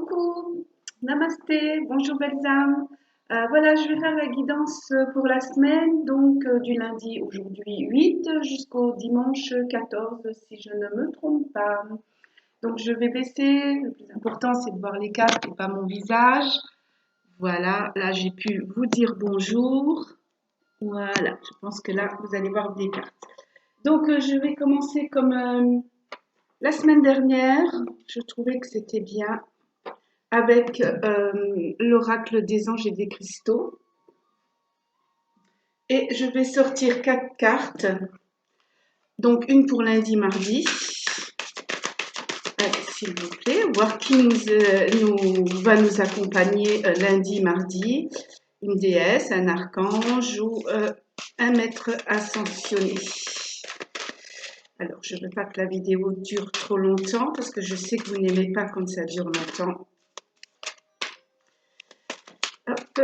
Coucou, namasté, bonjour belles âmes. Voilà, je vais faire la guidance pour la semaine, donc du lundi aujourd'hui 8 jusqu'au dimanche 14, si je ne me trompe pas. Donc je vais baisser, le plus important c'est de voir les cartes et pas mon visage. Voilà, là j'ai pu vous dire bonjour. Voilà, je pense que là vous allez voir des cartes. Donc je vais commencer comme la semaine dernière, je trouvais que c'était bien avec l'oracle des anges et des cristaux. Et je vais sortir 4 cartes. Donc une pour lundi, mardi. Allez, s'il vous plaît, voir qui va nous accompagner lundi, mardi. Une déesse, un archange ou un maître ascensionné. Alors, je ne veux pas que la vidéo dure trop longtemps parce que je sais que vous n'aimez pas quand ça dure longtemps. Hop.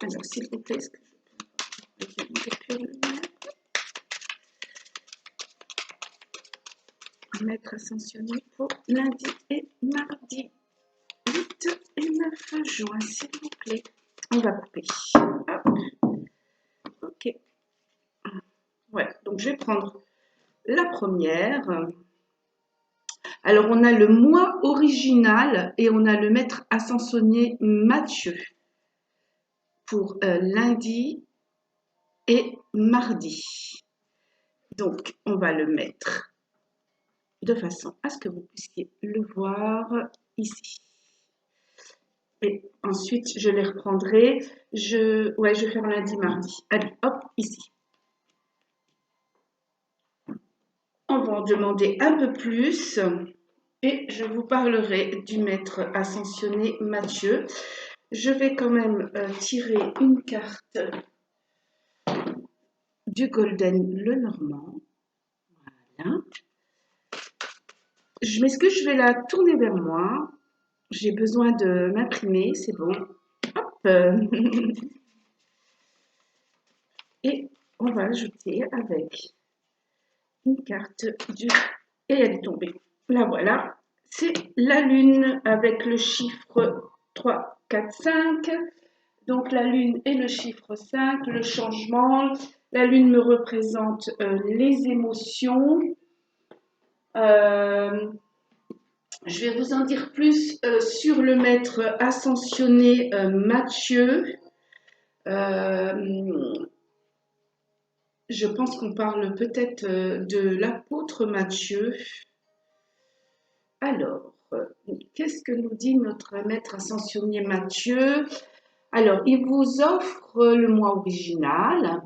Alors, s'il vous plaît, est-ce que je peux le maître ascensionné pour lundi et mardi 8 et 9 juin, s'il vous plaît. On va couper. Hop. Ok. Ouais, donc je vais prendre la première. Alors, on a le mois original et on a le maître ascensionné Mathieu pour lundi et mardi. Donc, on va le mettre de façon à ce que vous puissiez le voir ici. Et ensuite, je les reprendrai. Je vais faire lundi, mardi. Allez, hop, ici. On va en demander un peu plus. Et je vous parlerai du maître ascensionné Mathieu. Je vais quand même tirer une carte du Golden Lenormand. Voilà. Je m'excuse, je vais la tourner vers moi. J'ai besoin de m'imprimer, c'est bon. Hop. Et on va ajouter avec une carte du... Et elle est tombée. La voilà. C'est la lune avec le chiffre 3, 4, 5. Donc la lune est le chiffre 5, le changement. La lune me représente les émotions. Je vais vous en dire plus sur le maître ascensionné Mathieu. Je pense qu'on parle peut-être de l'apôtre Matthieu. Alors, qu'est-ce que nous dit notre maître ascensionné Mathieu? Alors, il vous offre le mois original.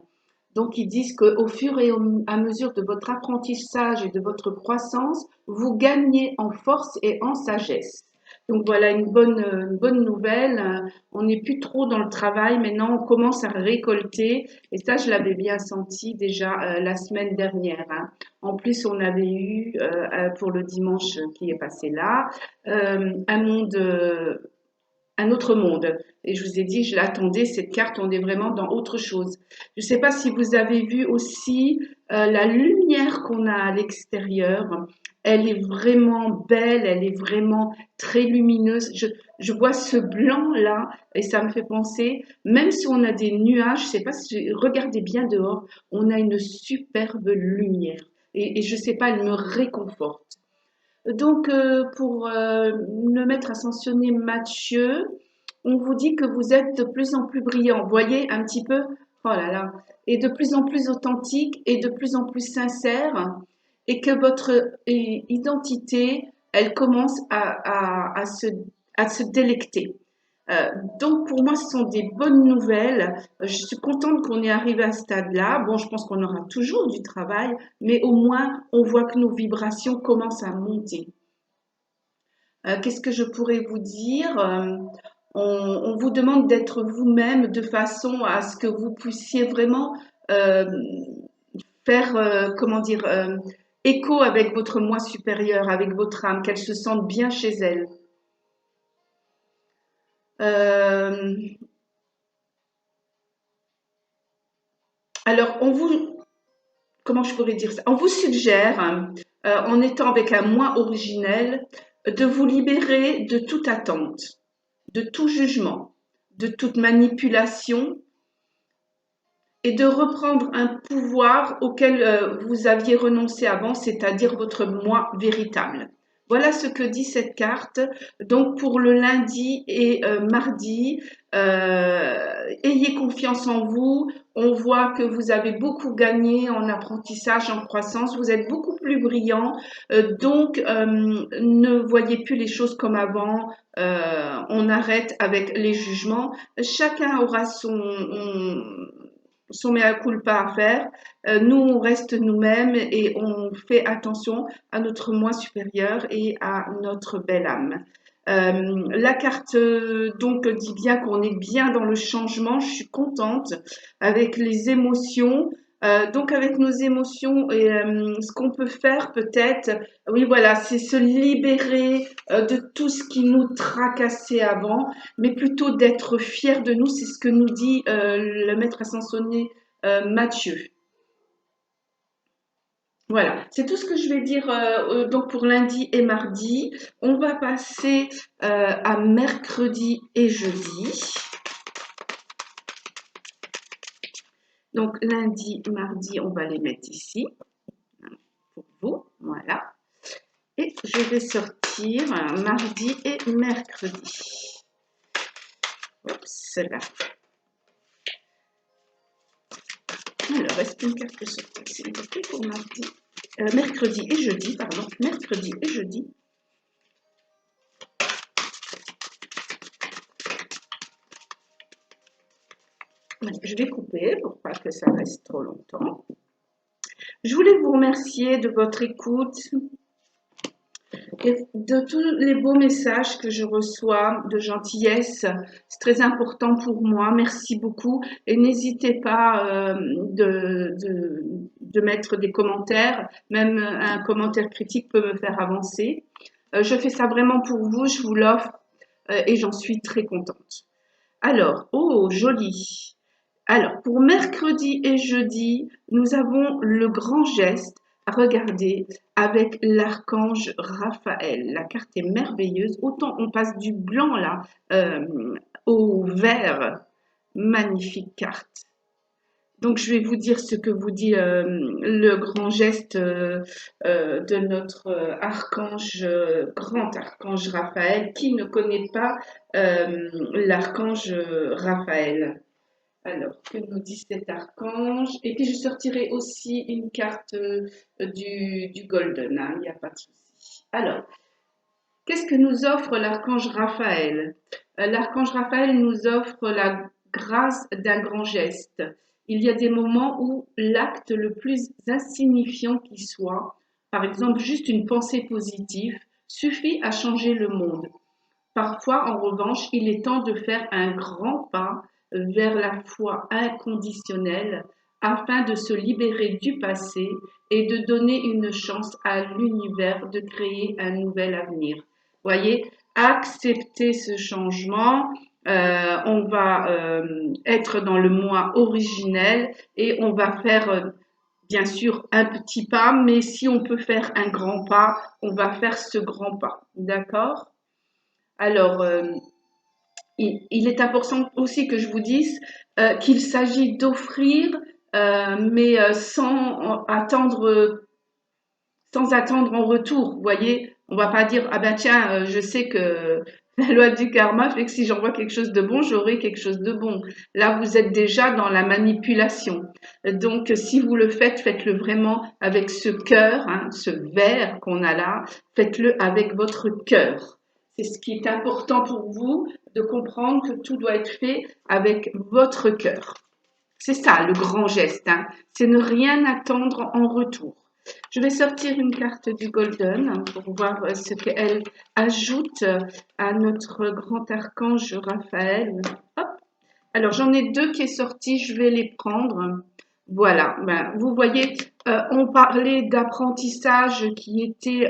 Donc, ils disent qu'au fur et à mesure de votre apprentissage et de votre croissance, vous gagnez en force et en sagesse. Donc, voilà une bonne nouvelle. On n'est plus trop dans le travail. Maintenant, on commence à récolter. Et ça, je l'avais bien senti déjà la semaine dernière. Hein. En plus, on avait eu, pour le dimanche qui est passé là, un autre monde. Et je vous ai dit, je l'attendais, cette carte, on est vraiment dans autre chose. Je ne sais pas si vous avez vu aussi la lumière qu'on a à l'extérieur. Elle est vraiment belle, elle est vraiment très lumineuse. Je vois ce blanc-là et ça me fait penser, même si on a des nuages, je ne sais pas si, regardez bien dehors, on a une superbe lumière. Et je ne sais pas, elle me réconforte. Donc, pour le maître ascensionné Mathieu, on vous dit que vous êtes de plus en plus brillant. Vous voyez un petit peu, oh là là, et de plus en plus authentique et de plus en plus sincère, et que votre identité, elle commence à se délecter. Euh, donc pour moi, ce sont des bonnes nouvelles. Je suis contente qu'on ait arrivé à ce stade-là. Bon, je pense qu'on aura toujours du travail, mais au moins, on voit que nos vibrations commencent à monter. Qu'est-ce que je pourrais vous dire? On vous demande d'être vous-même de façon à ce que vous puissiez vraiment euh, faire, comment dire, écho avec votre moi supérieur, avec votre âme, qu'elle se sente bien chez elle. Euh, alors, comment je pourrais dire ça? On vous suggère, en étant avec un moi originel, de vous libérer de toute attente, de tout jugement, de toute manipulation et de reprendre un pouvoir auquel vous aviez renoncé avant, c'est-à-dire votre moi véritable. Voilà ce que dit cette carte. Donc pour le lundi et mardi, ayez confiance en vous. On voit que vous avez beaucoup gagné en apprentissage, en croissance. Vous êtes beaucoup plus brillant. Donc ne voyez plus les choses comme avant. On arrête avec les jugements. Chacun aura son mea culpa à faire. Nous, on reste nous-mêmes et on fait attention à notre moi supérieur et à notre belle âme. La carte donc dit bien qu'on est bien dans le changement. Je suis contente avec les émotions. Donc avec nos émotions et ce qu'on peut faire peut-être, oui voilà, c'est se libérer de tout ce qui nous tracassait avant, mais plutôt d'être fier de nous. C'est ce que nous dit le maître ascensionné Mathieu. Voilà, c'est tout ce que je vais dire donc pour lundi et mardi. On va passer à mercredi et jeudi. Donc lundi, mardi, on va les mettre ici pour vous. Voilà. Et je vais sortir mardi et mercredi. Oups, là. Alors, est-ce qu'une carte peut sortir, s'il vous plaît, pour mardi, mercredi et jeudi, pardon, mercredi et jeudi. Je vais couper pour pas que ça reste trop longtemps. Je voulais vous remercier de votre écoute et de tous les beaux messages que je reçois de gentillesse. C'est très important pour moi. Merci beaucoup. Et n'hésitez pas de mettre des commentaires. Même un commentaire critique peut me faire avancer. Je fais ça vraiment pour vous. Je vous l'offre et j'en suis très contente. Alors, oh, joli. Alors, pour mercredi et jeudi, nous avons le grand geste à regarder avec l'archange Raphaël. La carte est merveilleuse. Autant on passe du blanc là au vert. Magnifique carte. Donc, je vais vous dire ce que vous dit le grand geste de notre archange, grand archange Raphaël. Qui ne connaît pas l'archange Raphaël? Alors, que nous dit cet archange? Et puis, je sortirai aussi une carte du Golden, hein, il n'y a pas de souci. Alors, qu'est-ce que nous offre l'archange Raphaël? L'archange Raphaël nous offre la grâce d'un grand geste. Il y a des moments où l'acte le plus insignifiant qui soit, par exemple juste une pensée positive, suffit à changer le monde. Parfois, en revanche, il est temps de faire un grand pas vers la foi inconditionnelle afin de se libérer du passé et de donner une chance à l'univers de créer un nouvel avenir. Voyez, accepter ce changement, on va être dans le moi originel et on va faire bien sûr un petit pas, mais si on peut faire un grand pas, on va faire ce grand pas. D'accord? Alors, il est important aussi que je vous dise qu'il s'agit d'offrir, mais sans attendre en retour. Vous voyez, on va pas dire ah ben tiens, je sais que la loi du karma fait que si j'envoie quelque chose de bon, j'aurai quelque chose de bon. Là, vous êtes déjà dans la manipulation. Donc, si vous le faites, faites-le vraiment avec ce cœur, hein, ce verre qu'on a là. Faites-le avec votre cœur. C'est ce qui est important pour vous de comprendre que tout doit être fait avec votre cœur. C'est ça le grand geste, hein. C'est ne rien attendre en retour. Je vais sortir une carte du Golden pour voir ce qu'elle ajoute à notre grand archange Raphaël. Hop. Alors j'en ai deux qui est sorti, je vais les prendre. Voilà, ben, vous voyez, on parlait d'apprentissage qui était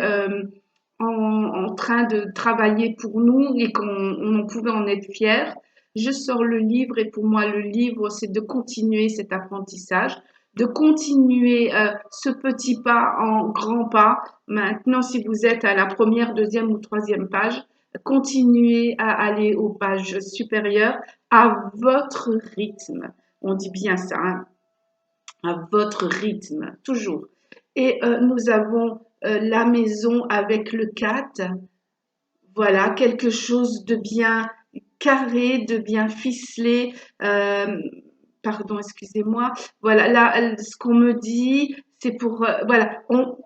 en train de travailler pour nous et qu'on pouvait en être fier. Je sors le livre et pour moi le livre c'est de continuer cet apprentissage. de continuer ce petit pas en grand pas. Maintenant, si vous êtes à la première, deuxième ou troisième page, continuez à aller aux pages supérieures à votre rythme. On dit bien ça, hein, à votre rythme, toujours. Et nous avons la maison avec le 4. Voilà, quelque chose de bien carré, de bien ficelé. Pardon, excusez-moi. Voilà, là, ce qu'on me dit, c'est pour, voilà,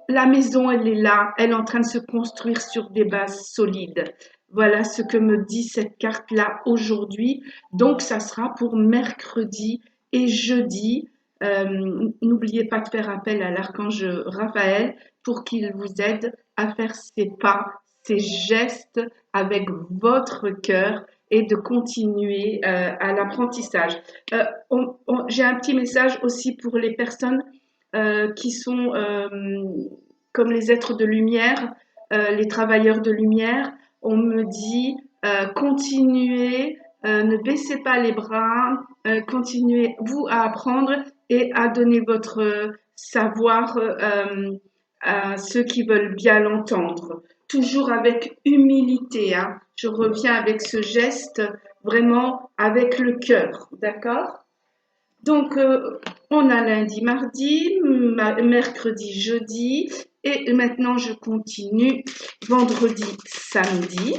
la maison, elle est là, elle est en train de se construire sur des bases solides. Voilà ce que me dit cette carte-là aujourd'hui. Donc, ça sera pour mercredi et jeudi. N'oubliez pas de faire appel à l'archange Raphaël pour qu'il vous aide à faire ces pas, ces gestes avec votre cœur et de continuer à l'apprentissage. J'ai un petit message aussi pour les personnes qui sont comme les êtres de lumière, les travailleurs de lumière. On me dit continuez, ne baissez pas les bras, continuez vous à apprendre et à donner votre savoir à ceux qui veulent bien l'entendre. Toujours avec humilité, hein. Je reviens avec ce geste vraiment avec le cœur, d'accord? Donc, on a lundi, mardi, mercredi, jeudi, et maintenant je continue vendredi, samedi.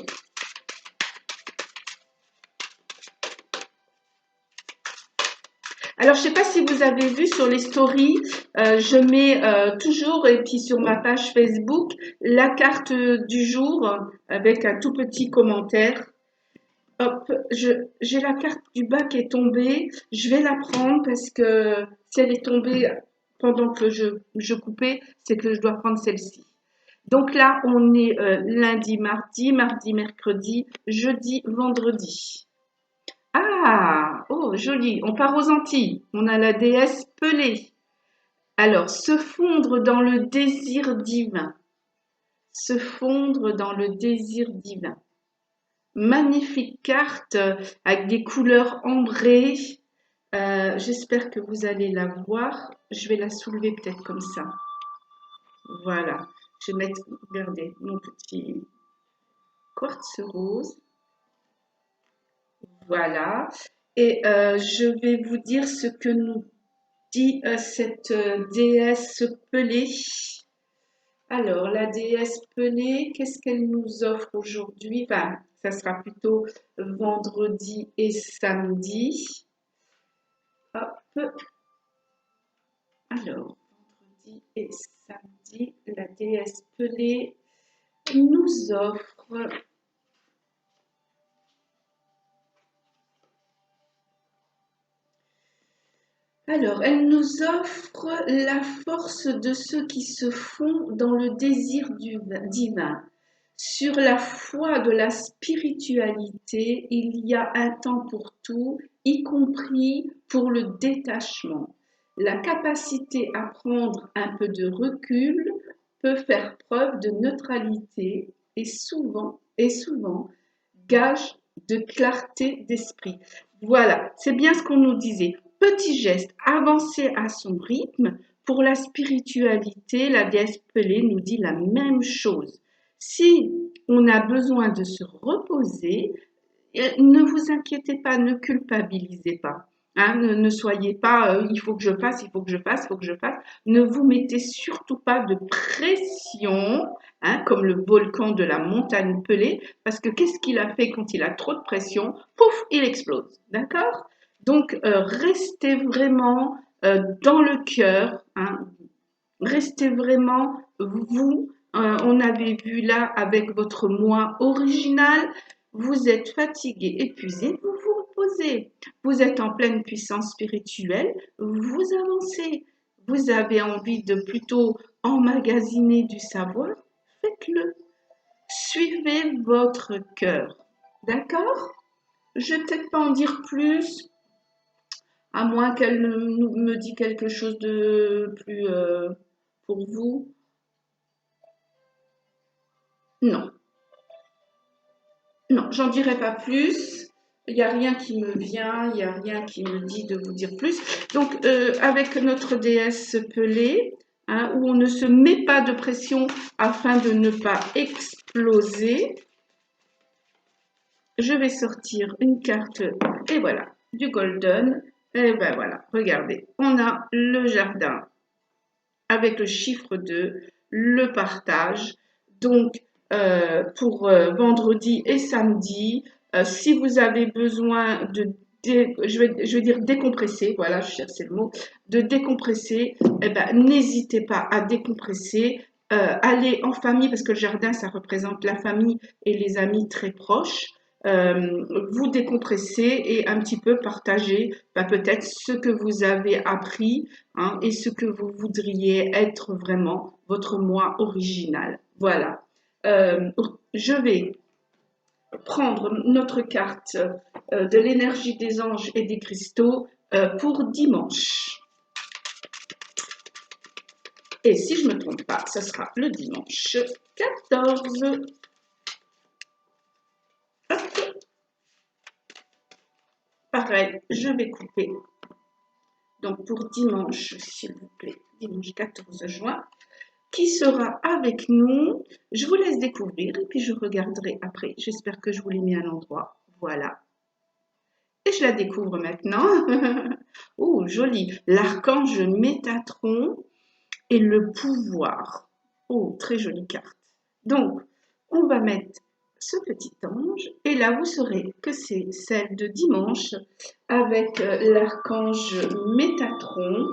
Alors, je ne sais pas si vous avez vu sur les stories, je mets toujours, et puis sur ma page Facebook, la carte du jour avec un tout petit commentaire. Hop, j'ai la carte du bas qui est tombée. Je vais la prendre parce que si elle est tombée pendant que je coupais, c'est que je dois prendre celle-ci. Donc là, on est lundi, mardi, mercredi, jeudi, vendredi. Ah, oh, joli. On part aux Antilles. On a la déesse Pelée. Alors, se fondre dans le désir divin. Se fondre dans le désir divin. Magnifique carte avec des couleurs ambrées. J'espère que vous allez la voir. Je vais la soulever peut-être comme ça. Voilà. Je vais mettre, regardez, mon petit quartz rose. Voilà. Et je vais vous dire ce que nous dit cette déesse Pelée. Alors, la déesse Pelée, qu'est-ce qu'elle nous offre aujourd'hui? Enfin, ça sera plutôt vendredi et samedi. Hop. Alors, vendredi et samedi, la déesse Pelée nous offre elle nous offre la force de ceux qui se font dans le désir divin. Sur la foi de la spiritualité, il y a un temps pour tout, y compris pour le détachement. La capacité à prendre un peu de recul peut faire preuve de neutralité et souvent gage de clarté d'esprit. Voilà, c'est bien ce qu'on nous disait. Petit geste, avancer à son rythme. Pour la spiritualité, la déesse Pelée nous dit la même chose. Si on a besoin de se reposer, ne vous inquiétez pas, ne culpabilisez pas. Hein, ne soyez pas il faut que je fasse, il faut que je fasse, il faut que je fasse. Ne vous mettez surtout pas de pression, hein, comme le volcan de la montagne Pelée, parce que qu'est-ce qu'il a fait quand il a trop de pression? Pouf, il explose. D'accord? Donc, restez vraiment dans le cœur, hein, restez vraiment vous. On avait vu là avec votre moi original, vous êtes fatigué, épuisé, vous vous reposez. Vous êtes en pleine puissance spirituelle, vous avancez. Vous avez envie de plutôt emmagasiner du savoir, faites-le. Suivez votre cœur. D'accord? Je ne vais peut-être pas en dire plus, à moins qu'elle me dise quelque chose de plus pour vous. Non, non, j'en dirai pas plus. Il n'y a rien qui me vient, il n'y a rien qui me dit de vous dire plus. Donc, avec notre déesse pelée, hein, où on ne se met pas de pression afin de ne pas exploser, je vais sortir une carte, et voilà, du golden. Et ben voilà, regardez, on a le jardin avec le chiffre 2, le partage. Donc, pour vendredi et samedi, si vous avez besoin de, je vais dire décompresser, voilà, je cherchais le mot, de décompresser, eh ben, n'hésitez pas à décompresser. Allez en famille, parce que le jardin, ça représente la famille et les amis très proches. Vous décompresser et un petit peu partager peut-être ce que vous avez appris, hein, et ce que vous voudriez être vraiment votre moi original. Voilà. Je vais prendre notre carte de l'énergie des anges et des cristaux pour dimanche. Et si je ne me trompe pas, ce sera le dimanche 14. Hop. Pareil, je vais couper. Donc pour dimanche, s'il vous plaît, dimanche 14 juin. Qui sera avec nous? Je vous laisse découvrir et puis je regarderai après. J'espère que je vous l'ai mis à l'endroit. Voilà. Et je la découvre maintenant. Oh, joli. L'archange Métatron et le pouvoir. Oh, très jolie carte. Donc, on va mettre ce petit ange et là, vous saurez que c'est celle de dimanche avec l'archange Métatron.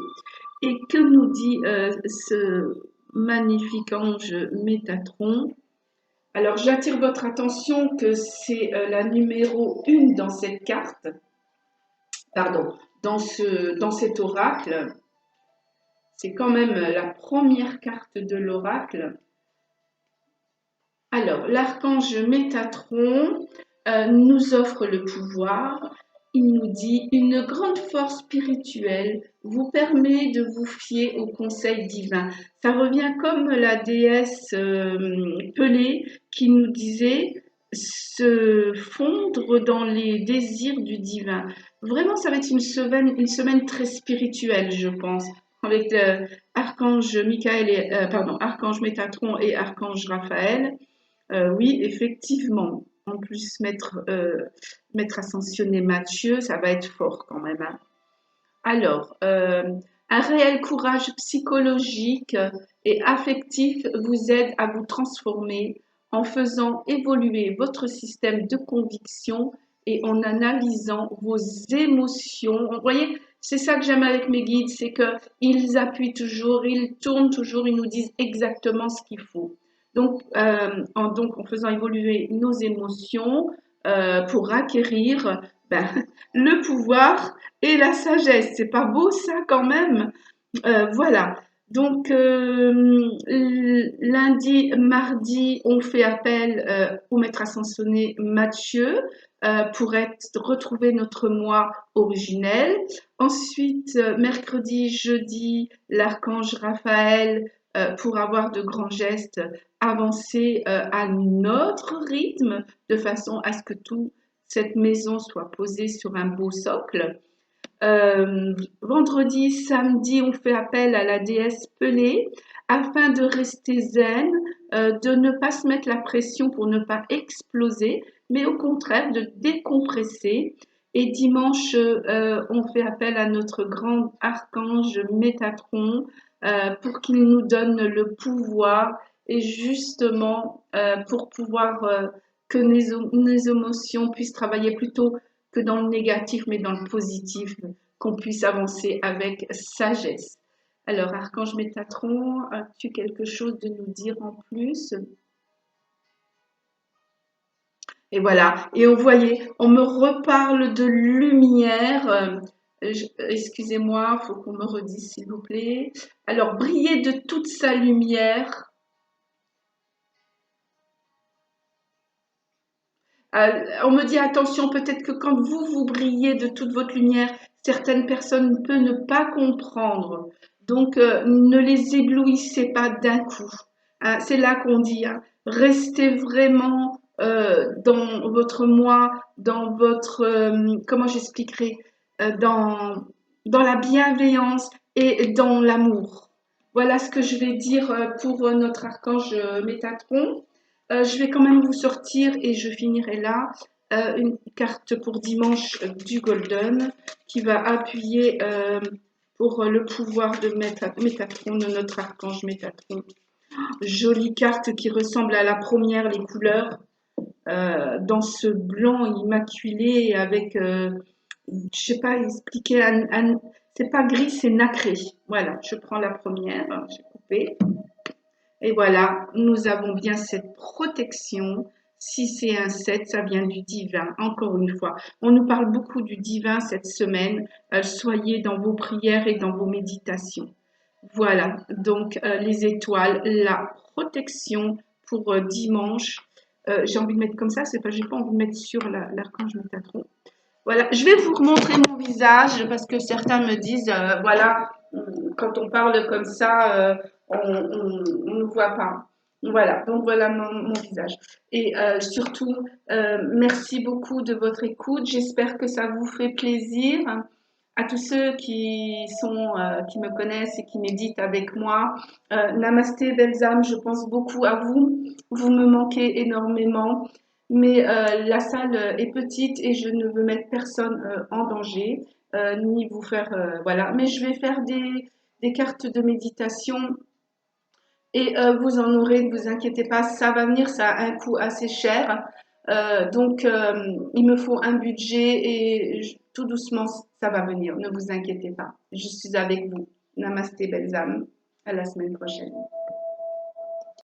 Et que nous dit ce magnifique ange Métatron? Alors, j'attire votre attention que c'est la numéro 1 dans cette carte, pardon, dans cet oracle. C'est quand même la première carte de l'oracle. Alors, l'archange Métatron nous offre le pouvoir. Il nous dit une grande force spirituelle vous permet de vous fier au conseil divin. Ça revient comme la déesse Pelée qui nous disait se fondre dans les désirs du divin. Vraiment, ça va être une semaine très spirituelle, je pense, avec archange Michael et archange Métatron et archange Raphaël. Oui, effectivement. En plus, maître ascensionné Mathieu, ça va être fort quand même, hein. Alors, un réel courage psychologique et affectif vous aide à vous transformer en faisant évoluer votre système de conviction et en analysant vos émotions. Vous voyez, c'est ça que j'aime avec mes guides, c'est qu'ils appuient toujours, ils tournent toujours, ils nous disent exactement ce qu'il faut. Donc, en faisant évoluer nos émotions pour acquérir le pouvoir et la sagesse. C'est pas beau ça quand même? Voilà. Donc, lundi, mardi, on fait appel au maître ascensionné Mathieu pour retrouver notre moi originel. Ensuite, mercredi, jeudi, l'archange Raphaël pour avoir de grands gestes, avancer à notre rythme de façon à ce que toute cette maison soit posée sur un beau socle. Vendredi, samedi, on fait appel à la déesse Pelée afin de rester zen, de ne pas se mettre la pression pour ne pas exploser, mais au contraire de décompresser. Et dimanche, on fait appel à notre grand archange Métatron pour qu'il nous donne le pouvoir et justement pour pouvoir que nos émotions puissent travailler plutôt que dans le négatif, mais dans le positif, qu'on puisse avancer avec sagesse. Alors, Archange Métatron, as-tu quelque chose de nous dire en plus? Et voilà, et vous voyez, on me reparle de lumière. Excusez-moi, il faut qu'on me redise s'il vous plaît. Alors, briller de toute sa lumière. On me dit attention, peut-être que quand vous brillez de toute votre lumière, certaines personnes ne peuvent ne pas comprendre. Donc, ne les éblouissez pas d'un coup. Hein, c'est là qu'on dit, hein, restez vraiment dans votre moi, dans votre, comment j'expliquerai, dans la bienveillance et dans l'amour. Voilà ce que je vais dire pour notre archange Métatron. Je vais quand même vous sortir et je finirai là une carte pour dimanche du Golden qui va appuyer pour le pouvoir de Métatron, de notre archange Métatron. Jolie carte qui ressemble à la première, les couleurs, dans ce blanc immaculé avec, je sais pas expliquer, c'est pas gris, c'est nacré. Voilà, je prends la première, j'ai coupé. Et voilà, nous avons bien cette protection. Si c'est un 7, ça vient du divin, encore une fois. On nous parle beaucoup du divin cette semaine. Soyez dans vos prières et dans vos méditations. Voilà, donc les étoiles, la protection pour dimanche. J'ai envie de mettre comme ça, c'est pas, j'ai pas envie de mettre sur l'archange Métatron. Voilà, je vais vous remontrer mon visage parce que certains me disent, voilà, quand on parle comme ça, on ne voit pas. Voilà, donc voilà mon visage. Et surtout, merci beaucoup de votre écoute. J'espère que ça vous fait plaisir. À tous ceux qui me connaissent et qui méditent avec moi, namasté, belles âmes, je pense beaucoup à vous. Vous me manquez énormément. Mais la salle est petite et je ne veux mettre personne en danger, ni vous faire, voilà. Mais je vais faire des cartes de méditation et vous en aurez, ne vous inquiétez pas, ça va venir, ça a un coût assez cher. Donc, il me faut un budget et tout doucement, ça va venir, ne vous inquiétez pas. Je suis avec vous. Namasté, belles âmes. À la semaine prochaine.